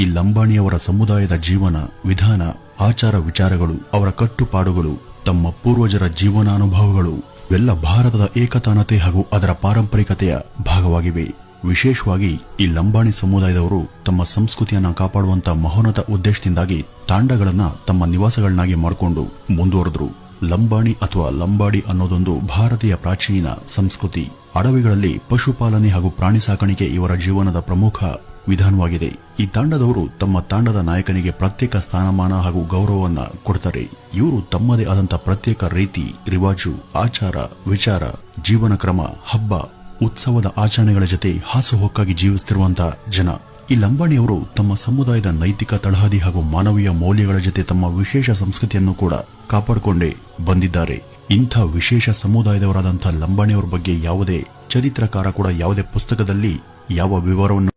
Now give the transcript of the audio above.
ಈ ಲಂಬಾಣಿಯವರ ಸಮುದಾಯದ ಜೀವನ ವಿಧಾನ, ಆಚಾರ ವಿಚಾರಗಳು, ಅವರ ಕಟ್ಟುಪಾಡುಗಳು, ತಮ್ಮ ಪೂರ್ವಜರ ಜೀವನಾನುಭವಗಳು ಇವೆಲ್ಲ ಭಾರತದ ಏಕತಾನತೆ ಹಾಗೂ ಅದರ ಪಾರಂಪರಿಕತೆಯ ಭಾಗವಾಗಿವೆ. ವಿಶೇಷವಾಗಿ ಈ ಲಂಬಾಣಿ ಸಮುದಾಯದವರು ತಮ್ಮ ಸಂಸ್ಕೃತಿಯನ್ನ ಕಾಪಾಡುವಂತ ಮಹೋನ್ನತ ಉದ್ದೇಶದಿಂದಾಗಿ ತಾಂಡಗಳನ್ನ ತಮ್ಮ ನಿವಾಸಗಳನ್ನಾಗಿ ಮಾಡಿಕೊಂಡು ಮುಂದುವರೆದ್ರು. ಲಂಬಾಣಿ ಅಥವಾ ಲಂಬಾಡಿ ಅನ್ನೋದೊಂದು ಭಾರತೀಯ ಪ್ರಾಚೀನ ಸಂಸ್ಕೃತಿ. ಅಡವಿಗಳಲ್ಲಿ ಪಶುಪಾಲನೆ ಹಾಗೂ ಪ್ರಾಣಿ ಸಾಕಾಣಿಕೆ ಇವರ ಜೀವನದ ಪ್ರಮುಖ ವಿಧಾನವಾಗಿದೆ. ಈ ತಾಂಡದವರು ತಮ್ಮ ತಾಂಡದ ನಾಯಕನಿಗೆ ಪ್ರತ್ಯೇಕ ಸ್ಥಾನಮಾನ ಹಾಗೂ ಗೌರವವನ್ನ ಕೊಡ್ತಾರೆ. ಇವರು ತಮ್ಮದೇ ಆದಂತ ಪ್ರತ್ಯೇಕ ರೀತಿ ರಿವಾಜು, ಆಚಾರ ವಿಚಾರ, ಜೀವನ ಕ್ರಮ, ಹಬ್ಬ ಉತ್ಸವದ ಆಚರಣೆಗಳ ಜೊತೆ ಹಾಸುಹೊಕ್ಕಾಗಿ ಜೀವಿಸುತ್ತಿರುವಂತಹ ಜನ. ಈ ಲಂಬಾಣಿಯವರು ತಮ್ಮ ಸಮುದಾಯದ ನೈತಿಕ ತಳಹದಿ ಹಾಗೂ ಮಾನವೀಯ ಮೌಲ್ಯಗಳ ಜೊತೆ ತಮ್ಮ ವಿಶೇಷ ಸಂಸ್ಕೃತಿಯನ್ನು ಕೂಡ ಕಾಪಾಡಿಕೊಂಡೇ ಬಂದಿದ್ದಾರೆ. ಇಂಥ ವಿಶೇಷ ಸಮುದಾಯದವರಾದಂತಹ ಲಂಬಾಣಿಯವರ ಬಗ್ಗೆ ಯಾವುದೇ ಚರಿತ್ರಕಾರ ಕೂಡ ಯಾವುದೇ ಪುಸ್ತಕದಲ್ಲಿ ಯಾವ ವಿವರವನ್ನು